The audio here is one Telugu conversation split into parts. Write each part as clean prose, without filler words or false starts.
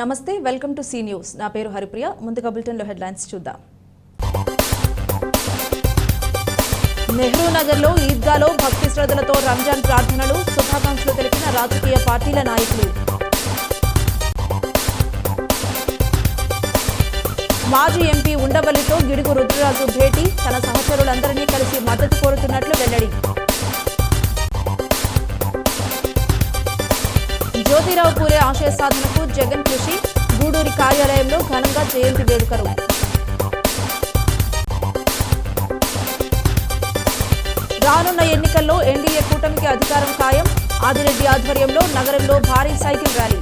నమస్తే వెల్కమ్ టు సి న్యూస్ నా పేరు హరిప్రియ ముందుగా బులెటిన్ లో హెడ్లైన్స్ చూద్దాం నెహ్రూ నగర్ లో ఈద్గాలో భక్తి శ్రద్ధలతో రంజాన్ ప్రార్థనలు శుభాకాంక్షలు తెలిపిన రాజకీయ పార్టీల నాయకులు మాజీ ఎంపీ ఉండవల్లితో గిడుగు రుద్రరాజు భేటీ తన సహచరులందరినీ కలిసి మద్దతు కోరుతున్నట్లు వెల్లడి జ్యోతిరావు పూలే ఆశయ సాధనకు జగన్ కృషి గూడూరి కార్యాలయంలో ఘనంగా జయంతి వేడుకలు రానున్న ఎన్నికల్లో ఎన్డీఏ కూటమికి అధికారం ఖాయం ఆదిరెడ్డి ఆధ్వర్యంలో నగరంలో భారీ సైకిల్ ర్యాలీ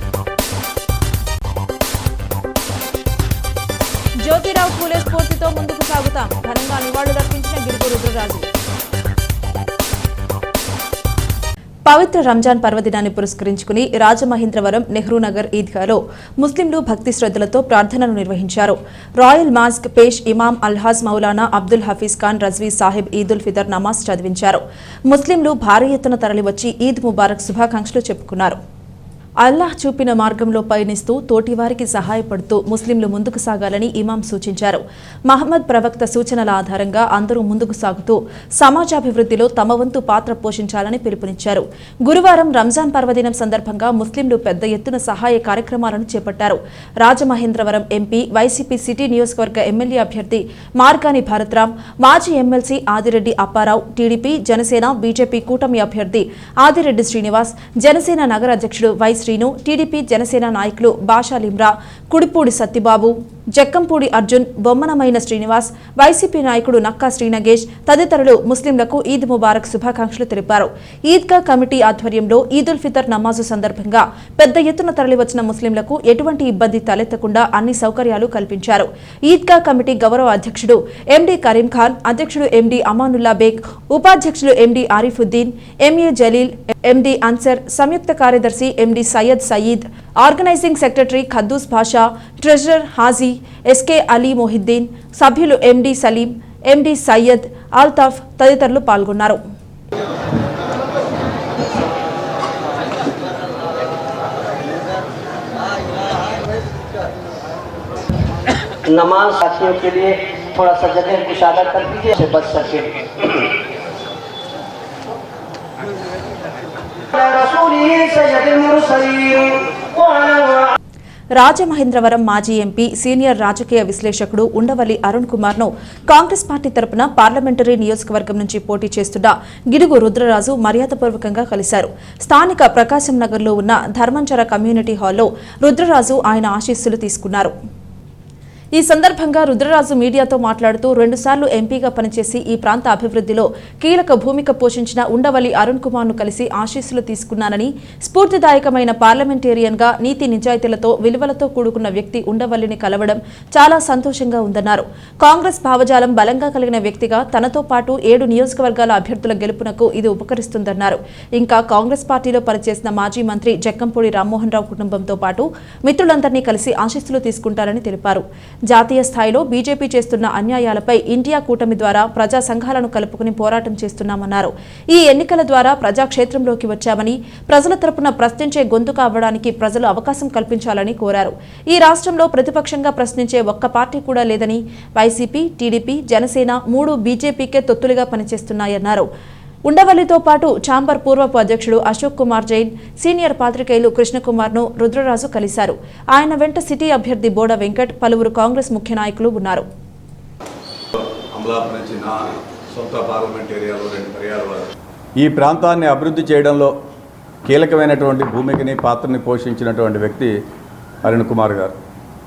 జ్యోతిరావు పూలే స్ఫూర్తితో ముందుకు సాగుతాం ఘనంగా నివాళులర్పించిన గిడుగు రుద్రరాజు పవిత్ర రంజాన్ పర్వదినాన్ని పురస్కరించుకుని రాజమహేంద్రవరం నెహ్రూ నగర్ ఈద్గాలో ముస్లింలు భక్తి శ్రద్ధలతో ప్రార్థనలు నిర్వహించారు. రాయల్ మాస్క్ పేష్ ఇమాం అల్హాజ్ మౌలానా అబ్దుల్ హఫీజ్ ఖాన్ రజ్వీ సాహిబ్ ఈదుల్ ఫితర్ నమాజ్ చదివించారు. ముస్లింలు భారీ ఎత్తున తరలివచ్చి ఈద్ ముబారక్ శుభాకాంక్షలు చెప్పుకున్నారు. అల్లాహ్ చూపిన మార్గంలో పయనిస్తూ తోటివారికి సహాయపడుతూ ముస్లింలు ముందుకు సాగాలని ఇమాం సూచించారు. మహమ్మద్ ప్రవక్త సూచనల ఆధారంగా అందరూ ముందుకు సాగుతూ సమాజాభివృద్ధిలో తమ వంతు పాత్ర పోషించాలని పిలుపునిచ్చారు. గురువారం రంజాన్ పర్వదినం సందర్భంగా ముస్లింలు పెద్ద ఎత్తున సహాయ కార్యక్రమాలను చేపట్టారు. రాజమహేంద్రవరం ఎంపీ వైసీపీ సిటీ నియోజకవర్గ ఎమ్మెల్యే అభ్యర్థి మార్గాని భరత్రామ్, మాజీ MLC Adireddy Apparao, TDP Janasena BJP కూటమి అభ్యర్థి ఆదిరెడ్డి శ్రీనివాస్, జనసేన నగర అధ్యక్షుడు వై శ్రీను, టీడీపీ జనసేన నాయకులు బాషా లిమ్రా, కుడిపూడి సత్యబాబు, జక్కంపూడి అర్జున్, బొమ్మనమైన శ్రీనివాస్, వైసీపీ నాయకుడు నక్కా శ్రీనగేష్ తదితరులు ముస్లింలకు ఈద్ ముబారక్ శుభాకాంక్షలు తెలిపారు. ఈద్గా కమిటీ ఆధ్వర్యంలో ఈదుల్ ఫితర్ నమాజు సందర్భంగా పెద్ద ఎత్తున తరలివచ్చిన ముస్లింలకు ఎటువంటి ఇబ్బంది తలెత్తకుండా అన్ని సౌకర్యాలు కల్పించారు. ఈద్గా కమిటీ గౌరవ అధ్యక్షుడు ఎండీ కరీం ఖాన్, అధ్యక్షుడు ఎండీ అమానుల్లా బేగ్, ఉపాధ్యక్షులు MD Arifuddin, MA Jaleel, MD Ansar, సంయుక్త కార్యదర్శి MD Syed Saeed, organising secretary Khaddus Basha, treasurer Haji SK Ali Mohiddin, సభ్యులు ఎండీ సలీం, ఎండీ సయ్యద్ అల్తాఫ్ తదితరులు పాల్గొన్నారు. नमाज साथियों के लिए थोड़ा सा जगह कुशादा कर दीजिए से बच सके. రాజమహేంద్రవరం మాజీ ఎంపీ సీనియర్ రాజకీయ విశ్లేషకుడు ఉండవల్లి అరుణ్ కుమార్ ను కాంగ్రెస్ పార్టీ తరపున పార్లమెంటరీ నియోజకవర్గం నుంచి పోటీ చేస్తున్న గిడుగు రుద్రరాజు మర్యాదపూర్వకంగా కలిశారు. స్థానిక ప్రకాశం నగర్ లో ఉన్న ధర్మంచర కమ్యూనిటీ హాల్లో రుద్రరాజు ఆయన ఆశీస్సులు తీసుకున్నారు. ఈ సందర్భంగా రుద్రరాజు మీడియాతో మాట్లాడుతూ 2 సార్లు ఎంపీగా పనిచేసి ఈ ప్రాంత అభివృద్ధిలో కీలక భూమిక పోషించిన ఉండవల్లి అరుణ్ కుమార్ ను కలిసి ఆశీస్సులు తీసుకున్నానని, స్ఫూర్తిదాయకమైన పార్లమెంటేరియన్ గా నీతి నిజాయితీలతో విలువలతో కూడుకున్న వ్యక్తి ఉండవల్లిని కలవడం చాలా సంతోషంగా ఉందన్నారు. కాంగ్రెస్ భావజాలం బలంగా కలిగిన వ్యక్తిగా తనతో పాటు 7 నియోజకవర్గాల అభ్యర్థుల గెలుపునకు ఇది ఉపకరిస్తుందన్నారు. ఇంకా కాంగ్రెస్ పార్టీలో పనిచేసిన మాజీ మంత్రి జక్కంపూడి రామ్మోహన్ రావు కుటుంబంతో పాటు మిత్రులందరినీ కలిసి ఆశీస్సులు తీసుకుంటారని తెలిపారు. జాతీయ స్థాయిలో బీజేపీ చేస్తున్న అన్యాయాలపై ఇండియా కూటమి ద్వారా ప్రజా సంఘాలను కలుపుకుని పోరాటం చేస్తున్నామన్నారు. ఈ ఎన్నికల ద్వారా ప్రజాక్షేత్రంలోకి వచ్చామని, ప్రజల తరపున ప్రశ్నించే గొంతుక అవ్వడానికి ప్రజలు అవకాశం కల్పించాలని కోరారు. ఈ రాష్ట్రంలో ప్రతిపక్షంగా ప్రశ్నించే ఒక్క పార్టీ కూడా లేదని, వైసీపీ, టీడీపీ, జనసేన 3 బీజేపీకే తొత్తులుగా పనిచేస్తున్నాయన్నారు. ఉండవల్లితో పాటు ఛాంబర్ పూర్వపు అధ్యక్షుడు అశోక్ కుమార్ జైన్, సీనియర్ పాత్రికేయులు కృష్ణకుమార్ ను రుద్రరాజు కలిశారు. ఆయన వెంట సిటీ అభ్యర్థి బోడ వెంకట్, పలువురు కాంగ్రెస్ ముఖ్య నాయకులు ఉన్నారు. ఈ ప్రాంతాన్ని అభివృద్ధి చేయడంలో కీలకమైనటువంటి భూమికని పాత్రని పోషించినటువంటి వ్యక్తి అరుణ్ కుమార్ గారు.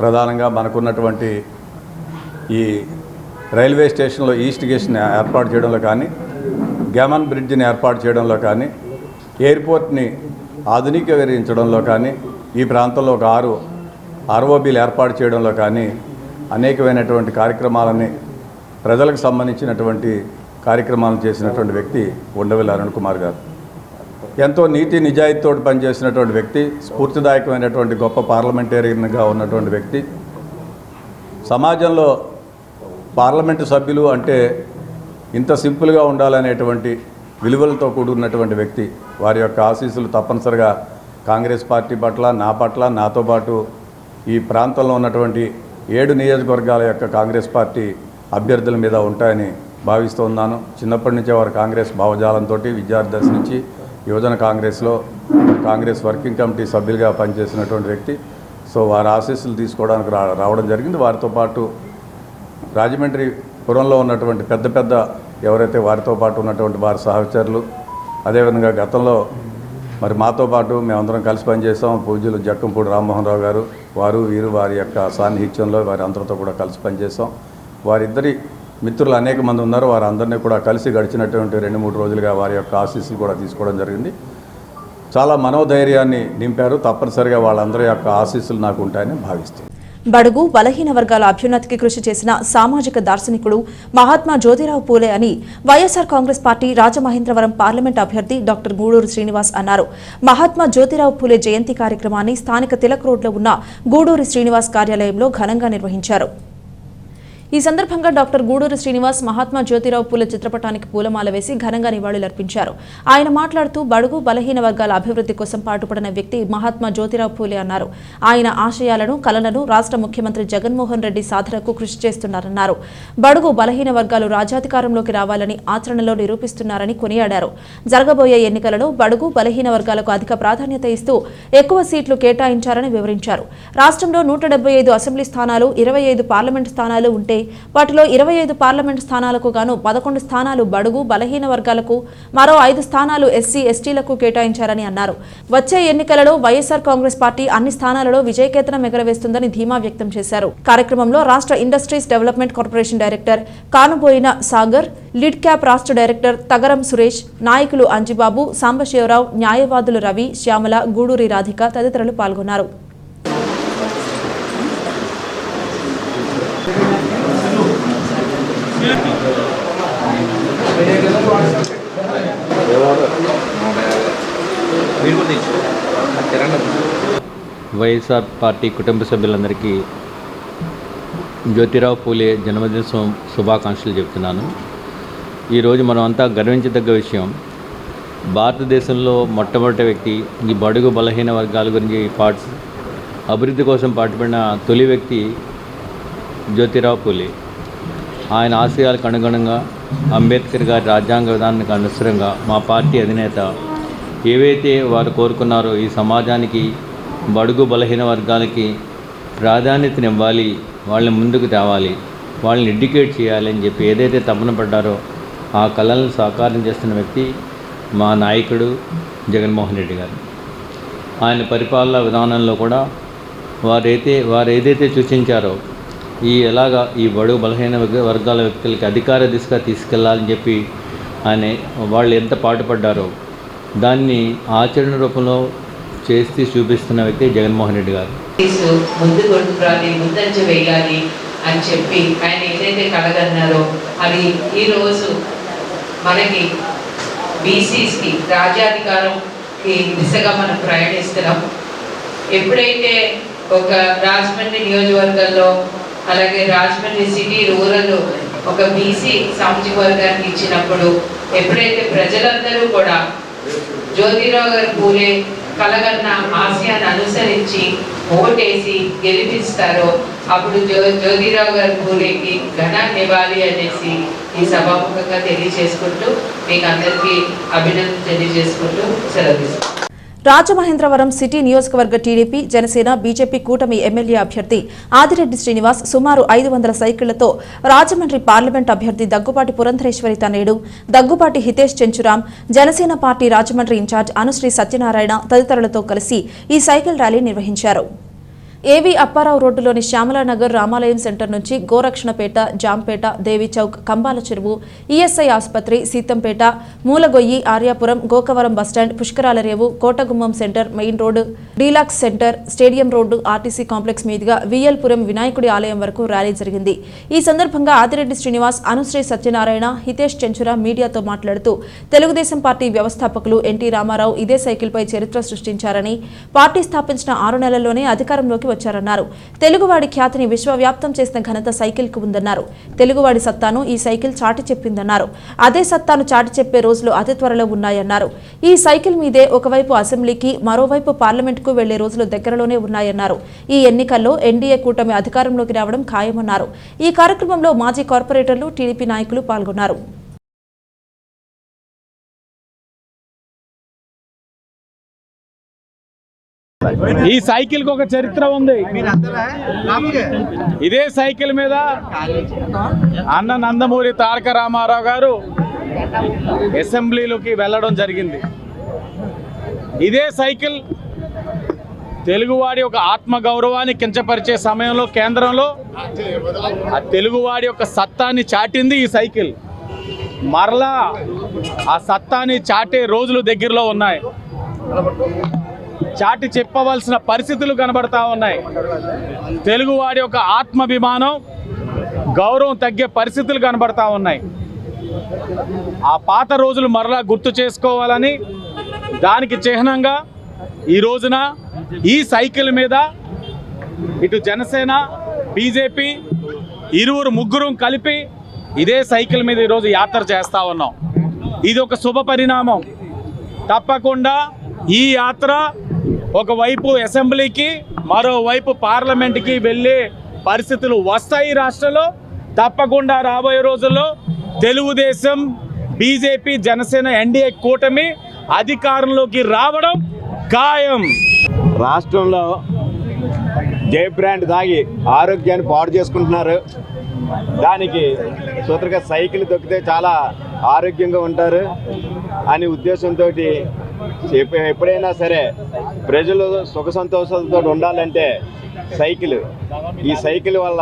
ప్రధానంగా మనకున్నటువంటి ఈ రైల్వే స్టేషన్లో ఈస్ట్ గేట్ని ఏర్పాటు చేయడంలో కానీ, గ్యామన్ బ్రిడ్జిని ఏర్పాటు చేయడంలో కానీ, ఎయిర్పోర్ట్ని ఆధునికీకరించడంలో కానీ, ఈ ప్రాంతంలో ఒక 6 ఆర్ఓబీలు ఏర్పాటు చేయడంలో కానీ అనేకమైనటువంటి కార్యక్రమాలని, ప్రజలకు సంబంధించినటువంటి కార్యక్రమాలను చేసినటువంటి వ్యక్తి ఉండవల్లి అరుణ్ కుమార్ గారు. ఎంతో నీతి నిజాయితీతో పనిచేసినటువంటి వ్యక్తి, స్ఫూర్తిదాయకమైనటువంటి గొప్ప పార్లమెంటేరియన్గా ఉన్నటువంటి వ్యక్తి. సమాజంలో పార్లమెంటు సభ్యులు అంటే ఇంత సింపుల్గా ఉండాలనేటువంటి విలువలతో కూడుకున్నటువంటి వ్యక్తి. వారి యొక్క ఆశీస్సులు తప్పనిసరిగా కాంగ్రెస్ పార్టీ పట్ల, నా పట్ల, నాతో పాటు ఈ ప్రాంతంలో ఉన్నటువంటి 7 నియోజకవర్గాల యొక్క కాంగ్రెస్ పార్టీ అభ్యర్థుల మీద ఉంటాయని భావిస్తూ ఉన్నాను. చిన్నప్పటి నుంచే వారు కాంగ్రెస్ భావజాలంతో విద్యార్థి దశ నుంచి యువజన కాంగ్రెస్లో కాంగ్రెస్ వర్కింగ్ కమిటీ సభ్యులుగా పనిచేసినటువంటి వ్యక్తి. సో వారి ఆశీస్సులు తీసుకోవడానికి రావడం జరిగింది. వారితో పాటు రాజమండ్రి పురంలో ఉన్నటువంటి పెద్ద ఎవరైతే వారితో పాటు ఉన్నటువంటి వారి సహచరులు, అదేవిధంగా గతంలో మరి మాతో పాటు మేమందరం కలిసి పనిచేసాం. పూజ్యులు జక్కంపూడి రామ్మోహన్ రావు గారు, వీరు వారి యొక్క సాన్నిహిత్యంలో వారి అందరితో కూడా కలిసి పనిచేసాం. వారిద్దరి మిత్రులు అనేక మంది ఉన్నారు. వారందరినీ కూడా కలిసి గడిచినటువంటి 2-3 రోజులుగా వారి యొక్క ఆశీస్సులు కూడా తీసుకోవడం జరిగింది. చాలా మనోధైర్యాన్ని నింపారు. తప్పనిసరిగా వాళ్ళందరి యొక్క ఆశీస్సులు నాకు ఉంటాయని భావిస్తున్నాను. బడుగు బలహీన వర్గాల అభ్యున్నతికి కృషి చేసిన సామాజిక దార్శనికుడు మహాత్మా జ్యోతిరావు పూలే అని వైఎస్ఆర్ కాంగ్రెస్ పార్టీ రాజమహేంద్రవరం పార్లమెంట్ అభ్యర్థి డాక్టర్ గూడూరు శ్రీనివాస్ అన్నారు. మహాత్మా జ్యోతిరావు పూలే జయంతి కార్యక్రమాన్ని స్థానిక తిలక్ రోడ్లో ఉన్న గూడూరు శ్రీనివాస్ కార్యాలయంలో ఘనంగా నిర్వహించారు. ఈ సందర్భంగా డాక్టర్ గూడూరు శ్రీనివాస్ మహాత్మా జ్యోతిరావు పూలే చిత్రపటానికి పూలమాల వేసి ఘనంగా నివాళులర్పించారు. ఆయన మాట్లాడుతూ బడుగు బలహీన వర్గాల అభివృద్ధి కోసం పాటుపడిన వ్యక్తి మహాత్మా జ్యోతిరావు పూలే అన్నారు. ఆయన ఆశయాలను కలలను రాష్ట్ర ముఖ్యమంత్రి జగన్మోహన్ రెడ్డి సాధనకు కృషి చేస్తున్నారన్నారు. బడుగు బలహీన వర్గాలు రాజ్యాధికారంలోకి రావాలని ఆచరణలో నిరూపిస్తున్నారని కొనియాడారు. జరగబోయే ఎన్నికలలో బడుగు బలహీన వర్గాలకు అధిక ప్రాధాన్యత ఇస్తూ ఎక్కువ సీట్లు కేటాయించారని వివరించారు. రాష్ట్రంలో 175 అసెంబ్లీ స్థానాలు, 25 పార్లమెంటు స్థానాలు ఉంటే వాటిలో 25 పార్లమెంటు స్థానాలకు గాను 11 స్థానాలు బడుగు బలహీన వర్గాలకు, మరో 5 స్థానాలు ఎస్సీ ఎస్టీలకు కేటాయించారని అన్నారు. వచ్చే ఎన్నికలలో వైఎస్ఆర్ కాంగ్రెస్ పార్టీ అన్ని స్థానాలలో విజయకేతనం ఎగరవేస్తుందని ధీమా వ్యక్తం చేశారు. కార్యక్రమంలో రాష్ట్ర industries development corporation director Kanuboina Sagar, lid cap రాష్ట్ర డైరెక్టర్ తగరం సురేష్, నాయకులు అంజిబాబు, సాంబశివరావు, న్యాయవాదులు రవి, శ్యామల, గూడూరి రాధిక తదితరులు పాల్గొన్నారు. వైఎస్ఆర్ పార్టీ కుటుంబ సభ్యులందరికీ జ్యోతిరావు పూలే జన్మదిన శుభాకాంక్షలు చెప్తున్నాను. ఈరోజు మనం అంతా గర్వించదగ్గ విషయం, భారతదేశంలో మొట్టమొదటి వ్యక్తి ఈ బడుగు బలహీన వర్గాల గురించి అభివృద్ధి కోసం పాటుపడిన తొలి వ్యక్తి జ్యోతిరావు పూలే. ఆయన ఆశయాలకు అనుగుణంగా అంబేద్కర్ గారి రాజ్యాంగ విధానానికి అనుసరంగా మా పార్టీ అధినేత ఏవైతే వారు కోరుకున్నారో ఈ సమాజానికి బడుగు బలహీన వర్గాలకి ప్రాధాన్యతనివ్వాలి, వాళ్ళని ముందుకు తేవాలి, వాళ్ళని ఎడ్యుకేట్ చేయాలి అని చెప్పి ఏదైతే తపన పడ్డారో ఆ కళలను సాకారం చేస్తున్న వ్యక్తి మా నాయకుడు జగన్మోహన్ రెడ్డి గారు. ఆయన పరిపాలనా విధానంలో కూడా వారు ఏదైతే సూచించారో ఈ బడుగు బలహీన వర్గాల వ్యక్తులకి అధికార దిశగా తీసుకెళ్లాలని చెప్పి వాళ్ళు ఎంత పాటుపడ్డారో దాన్ని ఆచరణ రూపంలో చేసి చూపిస్తున్న వ్యక్తి జగన్మోహన్ రెడ్డి గారు. ముందంజ వేయాలి అని చెప్పి ఆయన ఏదైతే కలగన్నారో అది ఈరోజు మనకి బీసీస్కి రాజ్యాధికారంకి దిశగా మనం ప్రయాణిస్తున్నాం. ఎప్పుడైతే ఒక రాజమండ్రి నియోజకవర్గంలో, అలాగే రాజమండ్రి సిటీ రూరల్ ఒక బీసీ సామాజిక వర్గానికి ఇచ్చినప్పుడు, ఎప్పుడైతే ప్రజలందరూ కూడా జ్యోతిరావు గారు పూలే కలగన్న ఆశయాన్ని అనుసరించి ఓటేసి గెలిపిస్తారో అప్పుడు జ్యోతిరావు గారు పూలేకి ఘనాన్ని ఇవ్వాలి అనేసి ఈ సభాముఖంగా తెలియజేసుకుంటూ మీకు అందరికీ అభినందన తెలియజేసుకుంటూ సెలవు. రాజమహేంద్రవరం సిటీ నియోజకవర్గ టీడీపీ, జనసేన, బీజేపీ కూటమి ఎమ్మెల్యే అభ్యర్థి ఆదిరెడ్డి శ్రీనివాస్ సుమారు 500 సైకిళ్లతో రాజమండ్రి పార్లమెంట్ అభ్యర్థి దగ్గుపాటి పురంధరేశ్వరి తనయుడు దగ్గుపాటి హితేష్ చెంచురాం, జనసేన పార్టీ రాజమండ్రి ఇన్ఛార్జ్ అనుశ్రీ సత్యనారాయణ తదితరులతో కలిసి ఈ సైకిల్ ర్యాలీ నిర్వహించారు. ఏవీ అప్పారావు రోడ్డులోని శ్యామలానగర్ రామాలయం సెంటర్ నుంచి గోరక్షణపేట, జాంపేట, దేవి చౌక్, కంబాల చెరువు, ఈఎస్ఐ ఆసుపత్రి, సీతంపేట, మూలగొయ్యి, ఆర్యాపురం, గోకవరం బస్టాండ్, పుష్కరాల రేవు, Kotagummam centre, main road, deluxe centre, stadium road, RTC complex మీదుగా విఎల్పురం వినాయకుడి ఆలయం వరకు ర్యాలీ జరిగింది. ఈ సందర్భంగా ఆదిరెడ్డి శ్రీనివాస్, అనుశ్రీ సత్యనారాయణ, హితేష్ చెంచురా మీడియాతో మాట్లాడుతూ తెలుగుదేశం పార్టీ వ్యవస్థాపకులు ఎన్టీ రామారావు ఇదే సైకిల్పై చరిత్ర సృష్టించారని, పార్టీ స్థాపించిన 6 నెలల్లోనే అధికారంలోకి అంటూ వచ్చారన్నారు. తెలుగువాడి ఖ్యాతిని విశ్వవ్యాప్తం చేసిన ఘనత సైకిల్కు ఉందన్నారు. తెలుగువాడి సత్తాను ఈ సైకిల్ చాటి చెప్పిందన్నారు. అదే సత్తాను చాటి చెప్పే రోజులు అతి త్వరలో ఉన్నాయన్నారు. ఈ సైకిల్ మీదే ఒకవైపు అసెంబ్లీకి మరోవైపు పార్లమెంటుకు వెళ్లే రోజులు దగ్గరలోనే ఉన్నాయన్నారు. ఈ ఎన్నికల్లో ఎన్డీఏ కూటమి అధికారంలోకి రావడం ఖాయమన్నారు. ఈ కార్యక్రమంలో మాజీ కార్పొరేటర్లు, టీడీపీ నాయకులు పాల్గొన్నారు. ఈ సైకిల్ కు ఒక చరిత్ర ఉంది. ఇదే సైకిల్ మీద అన్న నందమూరి తారక రామారావు గారు అసెంబ్లీలోకి వెళ్ళడం జరిగింది. ఇదే సైకిల్ తెలుగువాడి యొక్క ఆత్మగౌరవాన్ని కించపరిచే సమయంలో కేంద్రంలో ఆ తెలుగువాడి యొక్క సత్తాన్ని చాటింది ఈ సైకిల్. మరలా ఆ సత్తాన్ని చాటే రోజులు దగ్గరలో ఉన్నాయి. చాటి చెప్పవలసిన పరిస్థితులు కనబడతా ఉన్నాయి. తెలుగువాడి యొక్క ఆత్మాభిమానం, గౌరవం తగ్గే పరిస్థితులు కనబడతా ఉన్నాయి. ఆ పాత రోజులు మరలా గుర్తు చేసుకోవాలని దానికి చిహ్నంగా ఈ రోజున ఈ సైకిల్ మీద ఇటు జనసేన, బీజేపీ ముగ్గురు కలిపి ఇదే సైకిల్ మీద ఈరోజు యాత్ర చేస్తూ ఉన్నాం. ఇది ఒక శుభ పరిణామం. తప్పకుండా ఈ యాత్ర ఒకవైపు అసెంబ్లీకి, మరోవైపు పార్లమెంట్కి వెళ్ళే పరిస్థితులు వస్తాయి రాష్ట్రంలో. తప్పకుండా రాబోయే రోజుల్లో తెలుగుదేశం, బీజేపీ, జనసేన ఎన్డీఏ కూటమి అధికారంలోకి రావడం ఖాయం. రాష్ట్రంలో జై బ్రాండ్ తాగి ఆరోగ్యాన్ని పాడు చేసుకుంటున్నారు. దానికి సూత్రగా సైకిల్ తొక్కితే చాలా ఆరోగ్యంగా ఉంటారు అనే ఉద్దేశంతో ఎప్పుడైనా సరే ప్రజలు సుఖ సంతోషాలతో ఉండాలంటే ఈ సైకిల్ వల్ల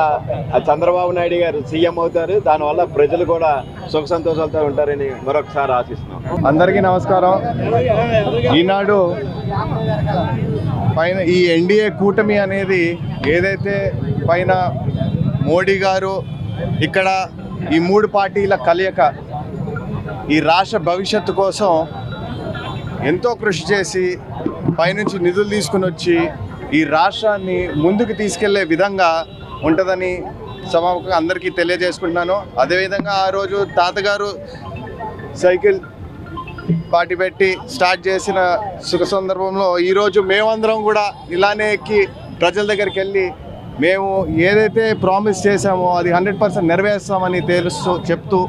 చంద్రబాబు నాయుడు గారు సీఎం అవుతారు. దానివల్ల ప్రజలు కూడా సుఖ సంతోషాలతో ఉంటారని మరొకసారి ఆశిస్తున్నాం. అందరికీ నమస్కారం. ఈనాడు పైన ఈ ఎన్డీఏ కూటమి అనేది ఏదైతే పైన మోడీ గారు ఇక్కడ ఈ మూడు పార్టీల కలయిక ఈ రాష్ట్ర భవిష్యత్తు కోసం ఎంతో కృషి చేసి పైనుంచి నిధులు తీసుకుని వచ్చి ఈ రాష్ట్రాన్ని ముందుకు తీసుకెళ్లే విధంగా ఉంటుందని సభకు అందరికీ తెలియజేసుకుంటున్నాను. అదేవిధంగా ఆ రోజు తాతగారు సైకిల్ పార్టీ పెట్టి స్టార్ట్ చేసిన సుఖ సందర్భంలో ఈరోజు మేమందరం కూడా ఇలానే ఎక్కి ప్రజల దగ్గరికి వెళ్ళి మేము ఏదైతే ప్రామిస్ చేశామో అది 100% నెరవేర్స్తామని చెప్తూ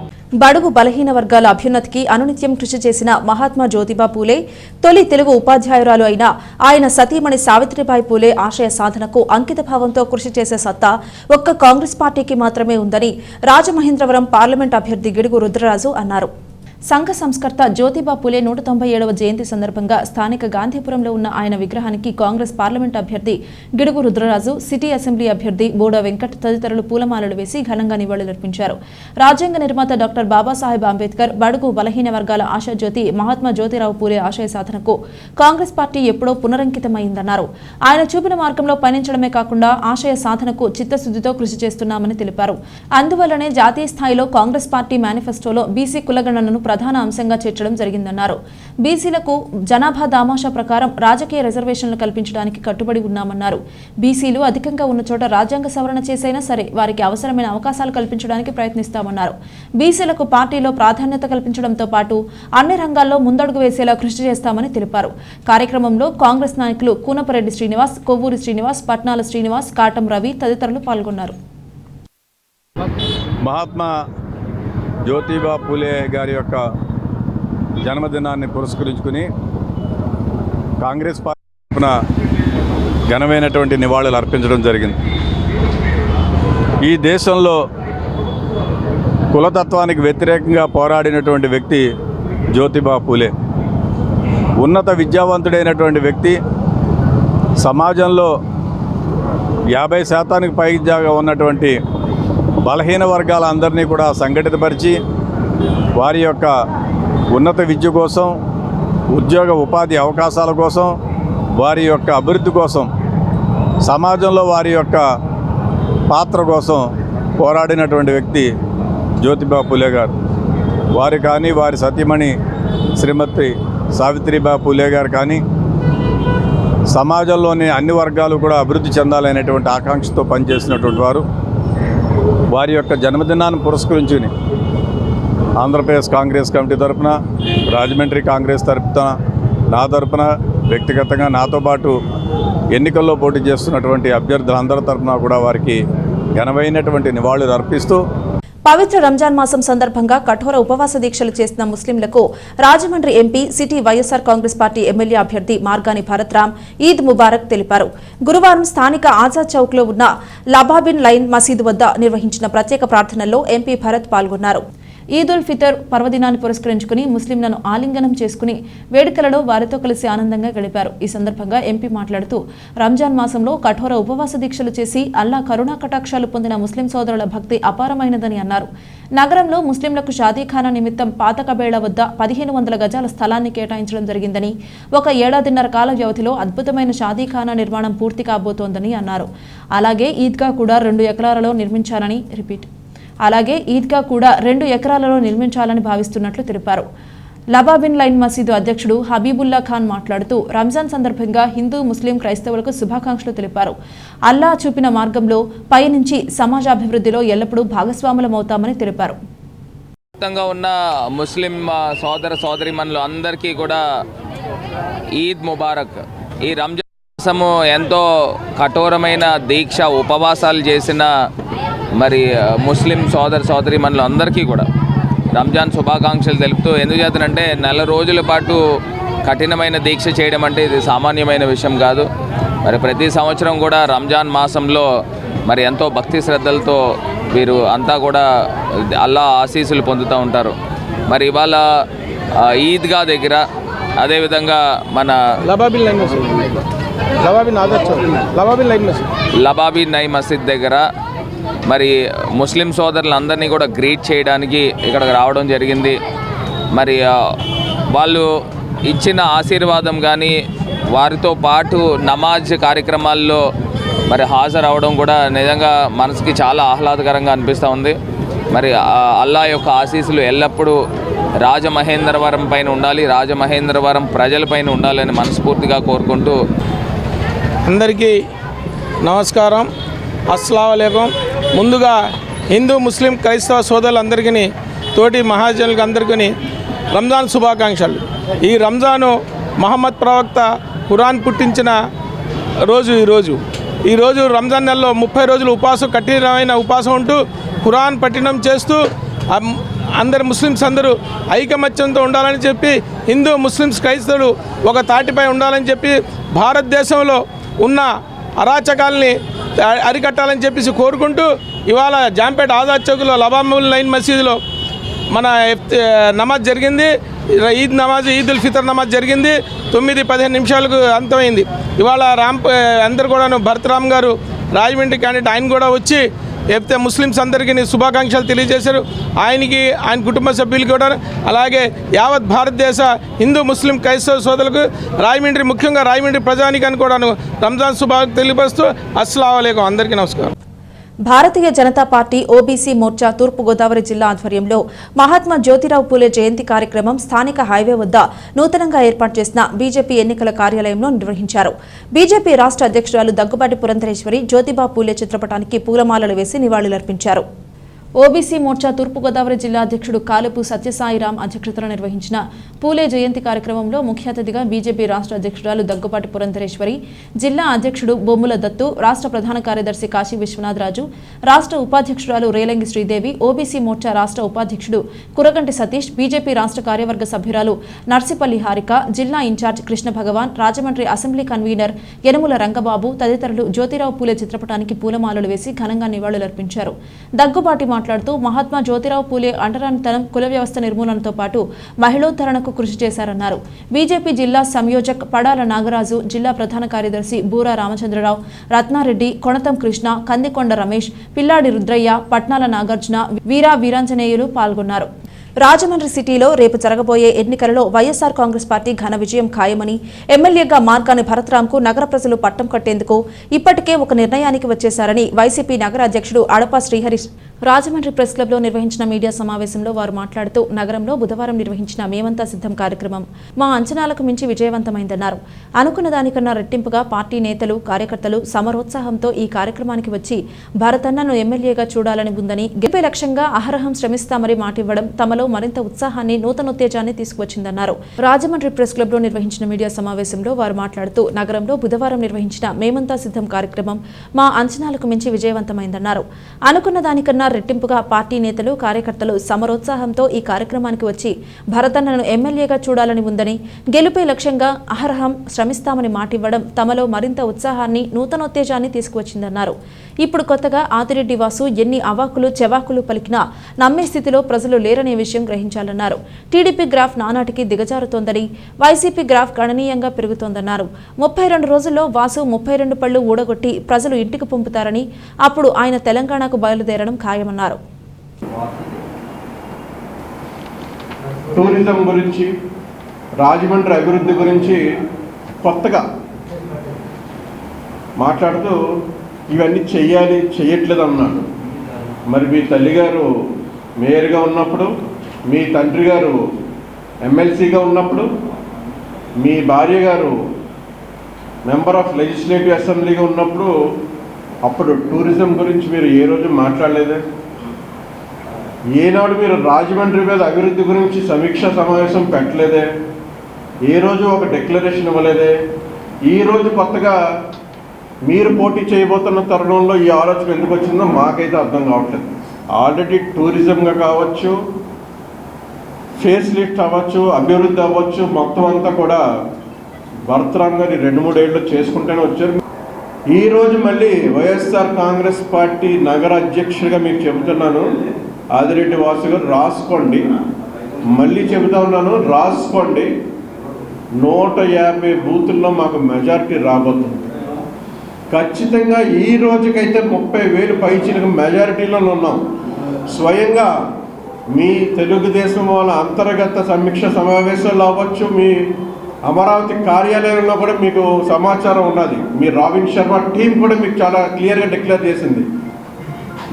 బడుగు బలహీన వర్గాల అభ్యున్నతికి అనునిత్యం కృషి చేసిన మహాత్మా జ్యోతిబా పూలే, తొలి తెలుగు ఉపాధ్యాయురాలు అయిన ఆయన సతీమణి సావిత్రిబాయి పూలే ఆశయ సాధనకు అంకిత భావంతో కృషి చేసే సత్తా ఒక్క కాంగ్రెస్ పార్టీకి మాత్రమే ఉందని రాజమహేంద్రవరం పార్లమెంట్ అభ్యర్థి గిడుగు రుద్రరాజు అన్నారు. సంఘ సంస్కర్త జ్యోతిబా పూలే 197వ జయంతి సందర్భంగా స్థానిక గాంధీపురంలో ఉన్న ఆయన విగ్రహానికి కాంగ్రెస్ పార్లమెంట్ అభ్యర్థి గిడుగు రుద్రరాజు, సిటీ అసెంబ్లీ అభ్యర్థి బోడా వెంకట్ తదితరులు పూలమాలలు వేసి ఘనంగా నివాళులర్పించారు. రాజ్యాంగ నిర్మాత డాక్టర్ బాబాసాహెబ్ అంబేద్కర్, బడుగు బలహీన వర్గాల ఆశాజ్యోతి మహాత్మా జ్యోతిరావు పూలే ఆశయ సాధనకు కాంగ్రెస్ పార్టీ ఎప్పుడో పునరంకితమైందన్నారు. ఆయన చూపిన మార్గంలో పయనించడమే కాకుండా ఆశయ సాధనకు చిత్తశుద్ధితో కృషి చేస్తున్నామని తెలిపారు. అందువల్లనే జాతీయ స్థాయిలో కాంగ్రెస్ పార్టీ మేనిఫెస్టోలో బీసీ కులగణనను ప్రధాన అంశంగా చేర్చడం జరిగిందన్నారు. బీసీలకు జనాభా దామాషా ప్రకారం రాజకీయ రిజర్వేషన్లు కల్పించడానికి కట్టుబడి ఉన్నామన్నారు. బీసీలు అధికంగా ఉన్న చోట రాజ్యాంగ సవరణ చేసైనా సరే వారికి అవసరమైన అవకాశాలు కల్పించడానికి ప్రయత్నిస్తామన్నారు. బీసీలకు పార్టీలో ప్రాధాన్యత కల్పించడంతో పాటు అన్ని రంగాల్లో ముందడుగు వేసేలా కృషి చేస్తామని తెలిపారు. కార్యక్రమంలో కాంగ్రెస్ నాయకులు కూనపరెడ్డి శ్రీనివాస్, కొవ్వూరి శ్రీనివాస్, పట్నాల శ్రీనివాస్, కాటం రవి తదితరులు పాల్గొన్నారు. మహాత్మా జ్యోతిబా పూలే గారి యొక్క జన్మదినాన్ని పురస్కరించుకుని కాంగ్రెస్ పార్టీ తరఫున ఘనమైనటువంటి నివాళులు అర్పించడం జరిగింది. ఈ దేశంలో కులతత్వానికి వ్యతిరేకంగా పోరాడినటువంటి వ్యక్తి జ్యోతిబా పూలే. ఉన్నత విద్యావంతుడైనటువంటి వ్యక్తి. సమాజంలో 50% పైగా ఉన్నటువంటి బలహీన వర్గాల అందరినీ కూడా సంఘటితపరిచి వారి యొక్క ఉన్నత విద్య కోసం, ఉద్యోగ ఉపాధి అవకాశాల కోసం, వారి యొక్క అభివృద్ధి కోసం, సమాజంలో వారి యొక్క పాత్ర కోసం పోరాడినటువంటి వ్యక్తి జ్యోతిబా పూలే గారు. వారు కానీ వారి సతీమణి శ్రీమతి సావిత్రిబాయి పూలే గారు కానీ సమాజంలోని అన్ని వర్గాలు కూడా అభివృద్ధి చెందాలనేటువంటి ఆకాంక్షతో పనిచేసినటువంటి వారు. వారి యొక్క జన్మదినాన్ని పురస్కరించుకుని ఆంధ్రప్రదేశ్ కాంగ్రెస్ కమిటీ తరఫున, రాజమండ్రి కాంగ్రెస్ తరఫున, నా తరఫున వ్యక్తిగతంగా నాతో పాటు ఎన్నికల్లో పోటీ చేస్తున్నటువంటి అభ్యర్థులందరి తరఫున కూడా వారికి ఘనమైనటువంటి నివాళులు అర్పిస్తూ పవిత్ర రంజాన్ మాసం సందర్భంగా కఠోర ఉపవాస దీక్షలు చేసిన ముస్లింలకు Rajahmundry MP city YSR Congress party MLA అభ్యర్థి మార్గాని భరత్రామ్ ఈద్ ముబారక్ తెలిపారు. గురువారం స్థానిక ఆజాద్ చౌక్ లో ఉన్న లబాబిన్ లైన్ మసీదు వద్ద నిర్వహించిన ప్రత్యేక ప్రార్థనల్లో ఎంపీ భరత్ పాల్గొన్నారు. ఈద్ ఉల్ ఫితర్ పర్వదినాన్ని పురస్కరించుకుని ముస్లింలను ఆలింగనం చేసుకుని వేడుకలలో వారితో కలిసి ఆనందంగా గడిపారు. ఈ సందర్భంగా ఎంపీ మాట్లాడుతూ రంజాన్ మాసంలో కఠోర ఉపవాస దీక్షలు చేసి అల్లా కరుణా కటాక్షాలు పొందిన ముస్లిం సోదరుల భక్తి అపారమైనదని అన్నారు. నగరంలో ముస్లింలకు షాదీఖానా నిమిత్తం పాత కబేళ వద్ద 1500 గజాల స్థలాన్ని కేటాయించడం జరిగిందని, ఒక ఏడాదిన్నర కాల వ్యవధిలో అద్భుతమైన షాదీఖానా నిర్మాణం పూర్తి కాబోతోందని అన్నారు. అలాగే ఈద్గా కూడా 2 ఎకరాలలో నిర్మించాలని భావిస్తున్నట్లు తెలిపారు. లబాబిన్ లైన్ మసీదు అధ్యక్షుడు హబీబుల్లా ఖాన్ మాట్లాడుతూ రంజాన్ సందర్భంగా హిందూ, ముస్లిం, క్రైస్తవులకు శుభాకాంక్షలు తెలిపారు. అల్లా చూపిన మార్గంలో పయనించి సమాజాభివృద్ధిలో ఎల్లప్పుడూ భాగస్వాములమవుతామని తెలిపారు. ఉన్న ముస్లిం సోదర సోదరీమణులు అందరికీ కూడా ఈద్ ముబారక్. ఈ రంజాన్ మాసము ఎంతో కఠోరమైన దీక్ష ఉపవాసాలు చేసిన మరి ముస్లిం సోదర సోదరీమణులు అందరికీ కూడా రంజాన్ శుభాకాంక్షలు తెలుపుతూ, ఎందుకు చేతనంటే 4 రోజుల పాటు కఠినమైన దీక్ష చేయడం అంటే ఇది సామాన్యమైన విషయం కాదు. మరి ప్రతి సంవత్సరం కూడా రంజాన్ మాసంలో మరి ఎంతో భక్తి శ్రద్ధలతో వీరు అంతా కూడా అల్లా ఆశీస్సులు పొందుతూ ఉంటారు. మరి ఇవాళ ఈద్గా దగ్గర, అదేవిధంగా మన లబాబిన్ నై మసీద్ దగ్గర మరి ముస్లిం సోదరులందరినీ కూడా గ్రీట్ చేయడానికి ఇక్కడికి రావడం జరిగింది. మరి వాళ్ళు ఇచ్చిన ఆశీర్వాదం కానీ, వారితో పాటు నమాజ్ కార్యక్రమాల్లో మరి హాజరవడం కూడా నిజంగా మనసుకి చాలా ఆహ్లాదకరంగా అనిపిస్తూ ఉంది. మరి అల్లా యొక్క ఆశీస్సులు ఎల్లప్పుడూ రాజమహేంద్రవరం పైన ఉండాలి, రాజమహేంద్రవరం ప్రజలపైన ఉండాలని మనస్ఫూర్తిగా కోరుకుంటూ అందరికీ నమస్కారం, అస్సలాము అలైకుం. ముందుగా హిందూ, ముస్లిం, క్రైస్తవ సోదరులందరికీ, తోటి మహాజనులకు అందరికీ రంజాన్ శుభాకాంక్షలు. ఈ రంజాను మహమ్మద్ ప్రవక్త ఖురాన్ పుట్టించిన రోజు ఈరోజు రంజాన్ నెలలో 30 రోజులు కఠినమైన ఉపాసం ఉంటూ ఖురాన్ పఠనం చేస్తూ అందరు ముస్లిమ్స్ అందరూ ఐకమత్యంతో ఉండాలని చెప్పి, హిందూ, ముస్లిమ్స్, క్రైస్తవులు ఒక తాటిపై ఉండాలని చెప్పి, భారతదేశంలో ఉన్న అరాచకాలని అరికట్టాలని చెప్పేసి కోరుకుంటూ ఇవాళ జాంపేట ఆజాద్ చౌక్లో లబాబిన్ లైన్ మసీదులో మన నమాజ్ జరిగింది. ఈద్ ఉల్ ఫితర్ నమాజ్ జరిగింది. 9-15 నిమిషాలకు అంతమైంది. ఇవాళ అందరు కూడాను భరత్రామ్ గారు రాజమండ్రి క్యాండిడేట్, ఆయన కూడా వచ్చి చెప్తే ముస్లిమ్స్ అందరికీ శుభాకాంక్షలు తెలియజేశారు. ఆయనకి, ఆయన కుటుంబ సభ్యులు కూడా, అలాగే యావత్ భారతదేశ హిందూ, ముస్లిం, క్రైస్తవ సోదరులకు, రాజమండ్రి, ముఖ్యంగా రాజమండ్రి ప్రజానికాన్ని కూడాను రంజాన్ శుభాకాంక్షలు తెలియపరుస్తూ అస్సలాము అలైకుం. అందరికీ నమస్కారం. భారతీయ జనతా పార్టీ ఓబీసీ మోర్చా తూర్పుగోదావరి జిల్లా ఆధ్వర్యంలో మహాత్మా జ్యోతిరావు పూలే జయంతి కార్యక్రమం స్థానిక హైవే వద్ద నూతనంగా ఏర్పాటు చేసిన బీజేపీ ఎన్నికల కార్యాలయంలో నిర్వహించారు. బీజేపీ రాష్ట్ర అధ్యక్షురాలు దగ్గుబాటి పురంధరేశ్వరి జ్యోతిబా పూలే చిత్రపటానికి పూలమాలలు వేసి నివాళులర్పించారు. ఓబీసీ మోర్చా తూర్పుగోదావరి జిల్లా అధ్యక్షుడు కాలుపు సత్యసాయిరాం అధ్యక్షతన నిర్వహించిన పూలే జయంతి కార్యక్రమంలో ముఖ్య అతిథిగా బీజేపీ రాష్ట్ర అధ్యక్షురాలు దగ్గుబాటి పురంధరేశ్వరి, జిల్లా అధ్యక్షుడు బొమ్ముల దత్తు, రాష్ట్ర ప్రధాన కార్యదర్శి కాశీ విశ్వనాథరాజు, రాష్ట్ర ఉపాధ్యక్షురాలు రేలంగి శ్రీదేవి, ఓబీసీ మోర్చా రాష్ట్ర ఉపాధ్యక్షుడు కురగంటి సతీష్, బీజేపీ రాష్ట్ర కార్యవర్గ సభ్యురాలు నర్సిపల్లి హారిక, జిల్లా ఇన్ఛార్జ్ కృష్ణ భగవాన్, రాజమండ్రి అసెంబ్లీ కన్వీనర్ యనుముల రంగబాబు తదితరులు జ్యోతిరావు పూలే చిత్రపటానికి పూలమాలలు వేసి ఘనంగా నివాళులర్పించారు. దగ్గుబాటి మాట్లాడుతూ మహాత్మా జ్యోతిరావు పూలే అంటరానితనం, కుల వ్యవస్థ నిర్మూలనతో పాటు మహిళోద్ధరణకు కృషి చేశారన్నారు. బీజేపీ జిల్లా సంయోజక్ పడాల నాగరాజు, జిల్లా ప్రధాన కార్యదర్శి బూరా రామచంద్రరావు, రత్నారెడ్డి, కొణతం కృష్ణ, కందికొండ రమేష్, పిల్లాడి రుద్రయ్య, పట్నాల నాగార్జున, వీరాంజనేయులు పాల్గొన్నారు. రాజమండ్రి సిటీలో రేపు జరగబోయే ఎన్నికలలో వైఎస్సార్ కాంగ్రెస్ పార్టీ ఘన విజయం ఖాయమని ఎమ్మెల్యేగా మార్గాని భరత్రాంకు నగర ప్రజలు పట్టం కట్టేందుకు ఇప్పటికే ఒక నిర్ణయానికి వచ్చేశారని వైసీపీ నగర అధ్యక్షుడు అడపా శ్రీహరి రాజమండ్రి ప్రెస్ క్లబ్లో నిర్వహించిన మీడియా సమావేశంలో వారు మాట్లాడుతూ నగరంలో బుధవారం నిర్వహించిన మేమంతా సిద్ధం కార్యక్రమం మా అంచనాలకు మించి విజయవంతమైందన్నారు. అనుకున్న దానికన్నా రెట్టింపుగా పార్టీ నేతలు కార్యకర్తలు సమరోత్సాహంతో ఈ కార్యక్రమానికి వచ్చి భరతన్నను ఎమ్మెల్యేగా చూడాలని ఉందని గెలిపే లక్ష్యంగా అహరహం శ్రమిస్తామని మాటివ్వడం తమలో మరింత ఉత్సాహాన్ని నూతనోత్తేజాన్ని తీసుకువచ్చిందన్నారు. రాజమండ్రి ప్రెస్ క్లబ్లో నిర్వహించిన మీడియా సమావేశంలో వారు మాట్లాడుతూ నగరంలో బుధవారం నిర్వహించిన మేమంతా సిద్ధం కార్యక్రమం మా అంచనాలకు మించి విజయవంతమైందన్నారు. అనుకున్న దానికన్నా రెట్టింపుగా పార్టీ నేతలు కార్యకర్తలు సమరోత్సాహంతో ఈ కార్యక్రమానికి వచ్చి భరతన్నను ఎమ్మెల్యేగా చూడాలని ఉందని గెలుపే లక్ష్యంగా అహరహం శ్రమిస్తామని మాటివ్వడం తమలో మరింత ఉత్సాహాన్ని నూతనోత్తేజాన్ని తీసుకువచ్చిందన్నారు. ఇప్పుడు కొత్తగా ఆదిరెడ్డి వాసు ఎన్ని అవాకులు చెవాకులు పలికినా నమ్మే స్థితిలో ప్రజలు లేరనే విషయం గ్రహించాలన్నారు. టీడీపీ గ్రాఫ్ నానాటికి దిగజారుతోందని వైసీపీ గ్రాఫ్ గణనీయంగా పెరుగుతోందన్నారు. 32 రోజుల్లో వాసు 32 పళ్లు ఊడగొట్టి ప్రజలు ఇంటికి పంపుతారని అప్పుడు ఆయన తెలంగాణకు బయలుదేరడం ఖాయమన్నారు. టూరిజం గురించి రాజమండ్రి అభివృద్ధి గురించి కొత్తగా మాట్లాడుతూ ఇవన్నీ చెయ్యాలి చేయట్లేదు అన్నాడు. మరి మీ తల్లిగారు మేయర్గా ఉన్నప్పుడు, మీ తండ్రి గారు ఎమ్మెల్సీగా ఉన్నప్పుడు, మీ భార్య గారు మెంబర్ ఆఫ్ లెజిస్లేటివ్ అసెంబ్లీగా ఉన్నప్పుడు అప్పుడు టూరిజం గురించి మీరు ఏ రోజు మాట్లాడలేదే? ఏనాడు మీరు రాజమండ్రి మీద అభివృద్ధి గురించి సమీక్షా సమావేశం పెట్టలేదే? ఏ రోజు ఒక డిక్లరేషన్ ఇవ్వలేదే? ఈరోజు కొత్తగా మీరు పోటీ చేయబోతున్న తరుణంలో ఈ ఆలోచన ఎందుకు వచ్చిందో మాకైతే అర్థం కావట్లేదు. ఆల్రెడీ టూరిజంగా కావచ్చు, ఫేస్ లిఫ్ట్ అవ్వచ్చు, అభివృద్ధి అవ్వచ్చు, మొత్తం అంతా కూడా భరత్రామ్ గారి 2-3 ఏళ్ళు చేసుకుంటూనే వచ్చారు. ఈరోజు మళ్ళీ వైఎస్ఆర్ కాంగ్రెస్ పార్టీ నగర అధ్యక్షుడిగా మీకు చెబుతున్నాను, ఆదిరెడ్డి వాసు గారు రాసుకోండి, మళ్ళీ చెబుతా ఉన్నాను రాసుకోండి, 150 బూతుల్లో మాకు మెజారిటీ రాబోతుంది. ఖచ్చితంగా ఈ రోజుకైతే 30,000 పైచీలకు మెజారిటీలో ఉన్నాం. స్వయంగా మీ తెలుగుదేశం వాళ్ళ అంతర్గత సమీక్ష సమావేశాలు అవ్వచ్చు, మీ అమరావతి కార్యాలయంలో కూడా మీకు సమాచారం ఉన్నది. మీ రావిన్ శర్మ టీం కూడా మీకు చాలా క్లియర్గా డిక్లేర్ చేసింది.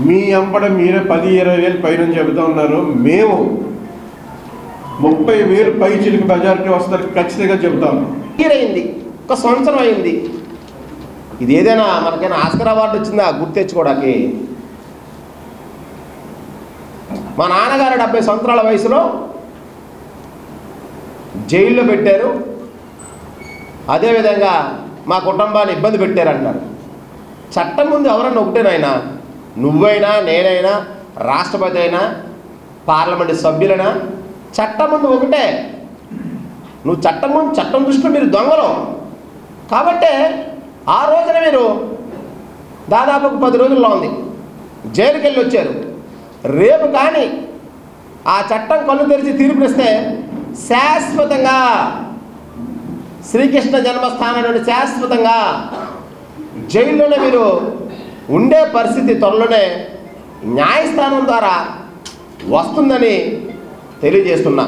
మీ అంబడ మీరే 10-20,000 పైన చెబుతూ ఉన్నారు. మేము 30,000 పైచీలకు మెజారిటీ వస్తారు ఖచ్చితంగా చెబుతాము. అయింది, ఒక సంవత్సరం అయింది. ఇది ఏదైనా మనకైనా ఆస్కర్ అవార్డు వచ్చిందా గుర్తు తెచ్చుకోవడానికి? మా నాన్నగారు 70 సంవత్సరాల వయసులో జైల్లో పెట్టారు. అదేవిధంగా మా కుటుంబాన్ని ఇబ్బంది పెట్టారంటారు. చట్టం ముందు ఎవరన్నా ఒకటేనాయనా, నువ్వైనా నేనైనా రాష్ట్రపతి అయినా పార్లమెంటు సభ్యులైనా చట్టం ముందు ఒకటే. నువ్వు చట్టం దృష్టిలో మీరు దొంగలు కాబట్టే ఆ రోజున మీరు దాదాపు 10 రోజుల్లో ఉంది జైలుకి వెళ్ళి వచ్చారు. రేపు కానీ ఆ చట్టం కళ్ళు తెరిచి తీర్పునిస్తే శాశ్వతంగా శ్రీకృష్ణ జన్మస్థానం నుండి శాశ్వతంగా జైల్లోనే మీరు ఉండే పరిస్థితి త్వరలోనే న్యాయస్థానం ద్వారా వస్తుందని తెలియజేస్తున్నా.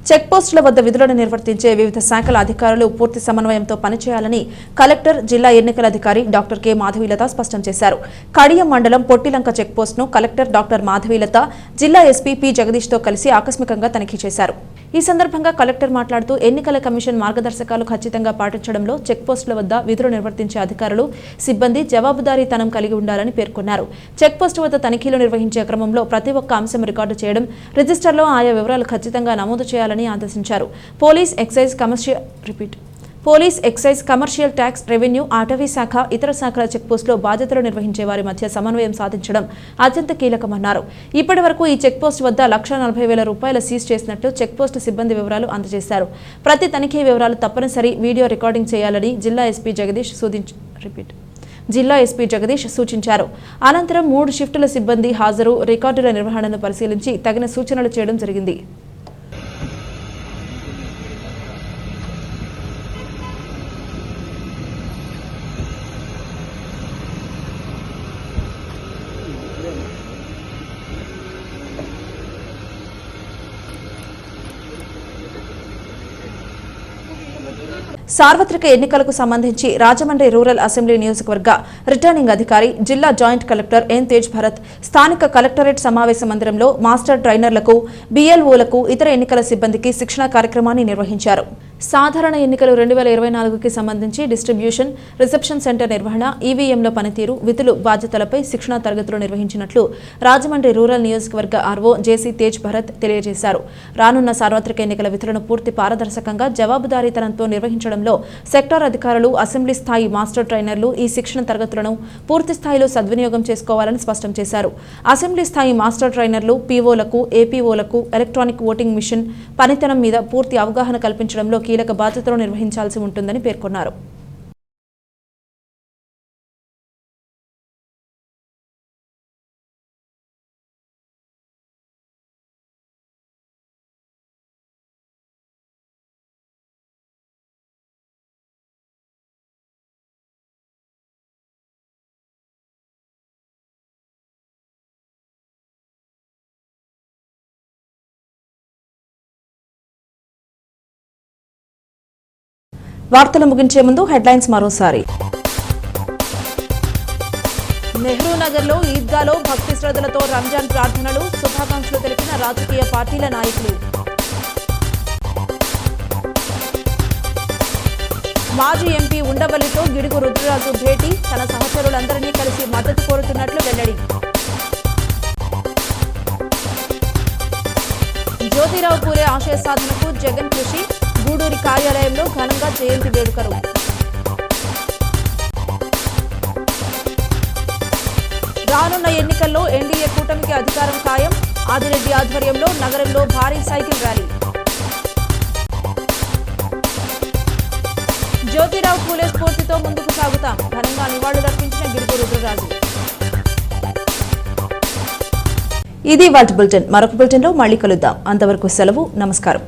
చెక్పోస్టుల వద్ద విధులను నిర్వర్తించే వివిధ శాఖల అధికారులు పూర్తి సమన్వయంతో పనిచేయాలని కలెక్టర్, జిల్లా ఎన్నికల అధికారి డాక్టర్ కె మాధవీలత స్పష్టం చేశారు. కడియం మండలం పొట్టిలంక చెక్పోస్టును కలెక్టర్ డాక్టర్ మాధవీలత, జిల్లా ఎస్పీ పి జగదీష్తో కలిసి ఆకస్మికంగా తనిఖీ చేశారు. ఈ సందర్భంగా కలెక్టర్ మాట్లాడుతూ ఎన్నికల కమిషన్ మార్గదర్శకాలు ఖచ్చితంగా పాటించడంలో చెక్పోస్టుల వద్ద విధులు నిర్వర్తించే అధికారులు, సిబ్బంది జవాబుదారీతనం కలిగి ఉండాలని పేర్కొన్నారు. చెక్పోస్టు వద్ద తనిఖీలు నిర్వహించే క్రమంలో ప్రతి ఒక్క అంశం రికార్డు చేయడం, రిజిస్టర్లో ఆయా వివరాలు ఖచ్చితంగా నమోదు చేయాలని ఆదేశించారు. Police, excise, commercial tax, revenue, అటవీ శాఖ, ఇతర శాఖల చెక్పోస్టులో బాధ్యతలు నిర్వహించే వారి మధ్య సమన్వయం సాధించడం అత్యంత కీలకమన్నారు. ఇప్పటి వరకు ఈ చెక్పోస్టు వద్ద 1,40,000 రూపాయలు సీజ్ చేసినట్లు చెక్పోస్టు సిబ్బంది వివరాలు అందజేశారు. ప్రతి తనిఖీ వివరాలు తప్పనిసరి వీడియో రికార్డింగ్ చేయాలని జిల్లా ఎస్పీ జగదీష్ సూచించారు. అనంతరం 3 షిఫ్టుల సిబ్బంది హాజరు, రికార్డుల నిర్వహణను పరిశీలించి తగిన సూచనలు చేయడం జరిగింది. సార్వత్రిక ఎన్నికలకు సంబంధించి రాజమండ్రి రూరల్ అసెంబ్లీ నియోజకవర్గ రిటర్నింగ్ అధికారి జిల్లా joint collector N Tej Bharat స్థానిక కలెక్టరేట్ సమావేశ మందిరంలో మాస్టర్ ట్రైనర్లకు బీఎల్ఓలకు ఇతర ఎన్నికల సిబ్బందికి శిక్షణా కార్యక్రమాన్ని నిర్వహించారు. సాధారణ ఎన్నికలు 2024కి సంబంధించి డిస్ట్రిబ్యూషన్, రిసెప్షన్ సెంటర్ నిర్వహణ, ఈవీఎంల పనితీరు, విధులు, బాధ్యతలపై శిక్షణా తరగతులు నిర్వహించినట్లు రాజమండ్రి రూరల్ నియోజకవర్గ ఆర్వో జేసీ తేజ్ భరత్ తెలియజేశారు. రానున్న సార్వత్రిక ఎన్నికల విధులను పూర్తి పారదర్శకంగా, జవాబుదారీతనంతో నిర్వహించడంలో సెక్టార్ అధికారులు, అసెంబ్లీ స్థాయి మాస్టర్ ట్రైనర్లు ఈ శిక్షణ తరగతులను పూర్తి స్థాయిలో సద్వినియోగం చేసుకోవాలని స్పష్టం చేశారు. అసెంబ్లీ స్థాయి మాస్టర్ ట్రైనర్లు పీఓలకు, ఏపీఓలకు ఎలక్ట్రానిక్ ఓటింగ్ మిషన్ పనితనం మీద పూర్తి అవగాహన కల్పించడంలో కీలక బాధ్యతలు నిర్వహించాల్సి ఉంటుందని పేర్కొన్నారు. వార్తలు ముగించే ముందు హెడ్లైన్స్ మరోసారి. నెహ్రూ నగర్లో ఈద్గాలో భక్తి శ్రద్ధలతో రంజాన్ ప్రార్థనలు, శుభాకాంక్షలు తెలిపిన రాజకీయ పార్టీల నాయకులు. మాజీ ఎంపీ ఉండవల్లితో గిడుగు రుద్రరాజు భేటీ, తన సహచరులందరినీ కలిసి మద్దతు కోరుతున్నట్లు వెల్లడి. జ్యోతిరావు పూలే ఆశయ సాధనకు జగన్ కృషి, గూడూరి కార్యాలయంలో ఘనంగా జయంతి వేడుకలు. రానున్న ఎన్నికల్లో ఎన్డీఏ కూటమికి అధికారం ఖాయం, ఆదిరెడ్డి ఆధ్వర్యంలో నగరంలో భారీ సైకిల్ ర్యాలీ. జ్యోతిరావు పూలే స్ఫూర్తితో ముందుకు సాగుతాం, ఘనంగా నివాళులర్పించిన గిడుగు రుద్రరాజు. ఇది వాల్ట్ బులెటిన్. మరొక బులెటిన్లో మళ్ళీ కలుద్దాం. అంతవరకు సెలవు. నమస్కారం.